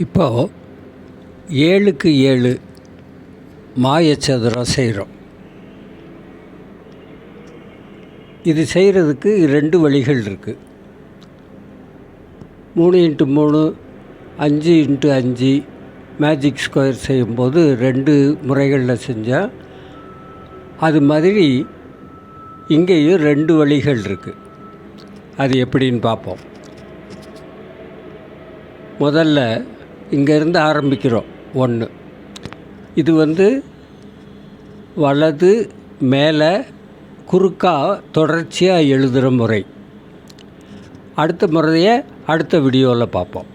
இப்போது 7க்கு 7 மாயச்சதுரம் செய்கிறோம். இது செய்கிறதுக்கு 2 வழிகள் இருக்குது. 3x3 5x5 மேஜிக் ஸ்கொயர் செய்யும்போது 2 முறைகளில் செஞ்சால், அது மாதிரி இங்கேயும் 2 வழிகள் இருக்குது. அது எப்படின்னு பார்ப்போம். முதல்ல இங்கேருந்து ஆரம்பிக்கிறோம். 1 இது வலது மேலே குறுக்கா தொடர்ச்சியாக எழுதுகிற முறை. அடுத்த முறையை அடுத்த வீடியோவில் பார்ப்போம்.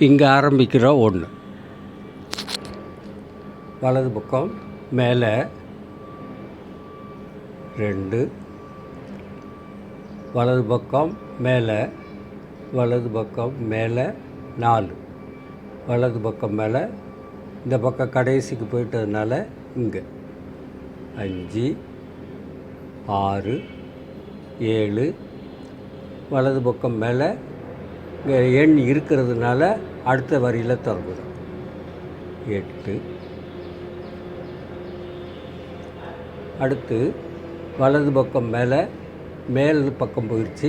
இங்கே ஆரம்பிக்கிறோம். 1 வலது பக்கம் மேலே 2, வலது பக்கம் மேலே, வலது பக்கம் மேலே 4, வலது பக்கம் மேலே, இந்த பக்கம் கடைசிக்கு போயிட்டதுனால இங்கே 5 6 7, வலது பக்கம் மேலே இங்கே எண் இருக்கிறதுனால அடுத்த வரியில் தொடங்குறோம். 8. அடுத்து வலது பக்கம் மேலே, மேல் பக்கம் போயிடுச்சு,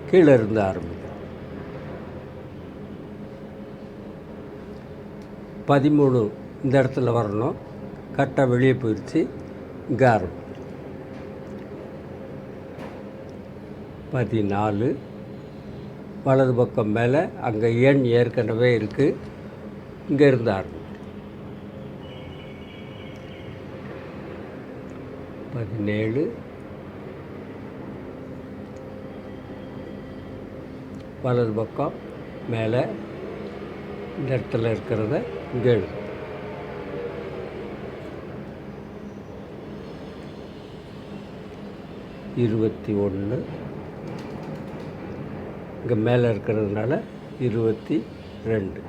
கீழே இருந்து ஆரம்பிக்கிறோம். 13 இந்த இடத்துல வரணும், கரெக்டாக வெளியே போயிடுச்சு, இங்கே ஆரம்பிக்கிறோம். 14 வலது பக்கம் மேலே, அங்கே எண் ஏற்கனவே இருக்குது, இங்கே இருந்து ஆரம்பிக்கிறோம். 17 வலது பக்கம் மேலே, இந்த இடத்துல இருக்கிறத இங்கே எழுது. 21 இங்கே மேலே இருக்கிறதுனால 22.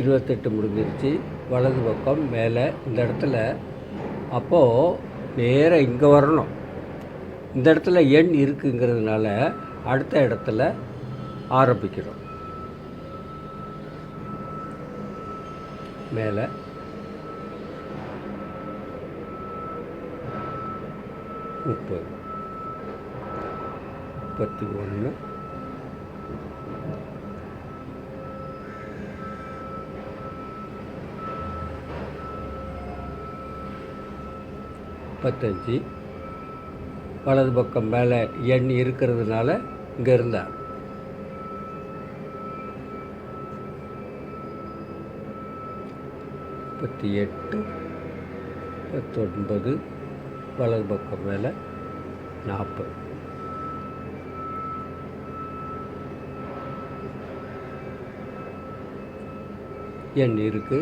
28 முடிஞ்சிருச்சு. வலது பக்கம் மேலே இந்த இடத்துல, அப்போது நேராக இங்கே வரணும். இந்த இடத்துல எண் இருக்குங்கிறதுனால அடுத்த இடத்துல ஆரம்பிக்கிறோம். மேலே 30 31 35 வலது பக்கம் மேலே எண் இருக்கிறதுனால இங்கே இருந்தால் 38 39 வலது பக்கம் மேலே 40 எண் இருக்குது.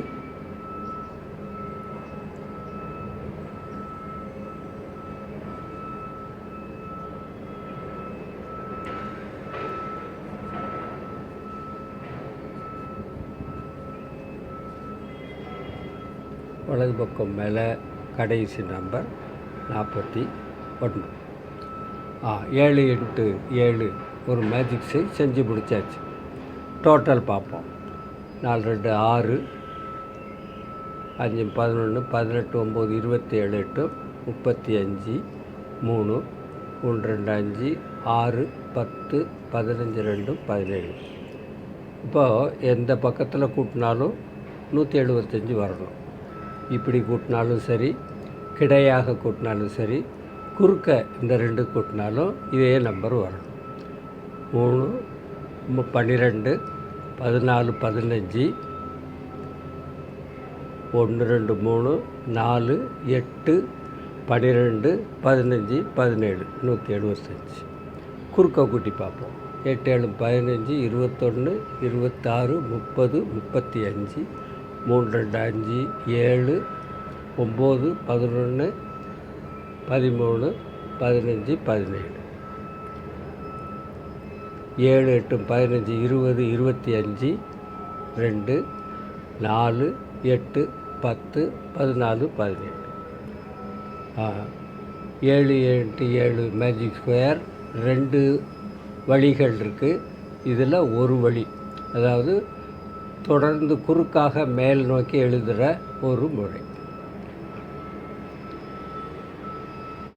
வலது பக்கம் மேலே கடைசி நம்பர் 41. 7 x 7 ஒரு மேஜிக் செஞ்சு முடிச்சாச்சு. டோட்டல் பார்ப்போம். 4 2 6 5 11 18 9 27 8 35 3 1 2 5 6 10 15 2 17. இப்போது எந்த பக்கத்தில் கூட்டினாலும் 175 வரணும். இப்படி கூட்டினாலும் சரி, கிடையாக கூட்டினாலும் சரி, குறுக்க இந்த 2 கூட்டினாலும் இதே நம்பர் வரணும். 3 12 14 15 1 2 3 4 8 12 15 17 175. குறுக்க கூட்டி பார்ப்போம். 8 7 15 21 26 30 35 3 2 5 7 9 11 13 15 17 7 8 15 20 25 2 4 8 10 14 17. 7 into 7 மேஜிக் ஸ்கொயர். 2 வழிகள் இருக்குது. இதில் ஒரு வழி, அதாவது தொடர்ந்து குறுக்காக மேல் நோக்கி எழுதுகிற ஒரு முறை.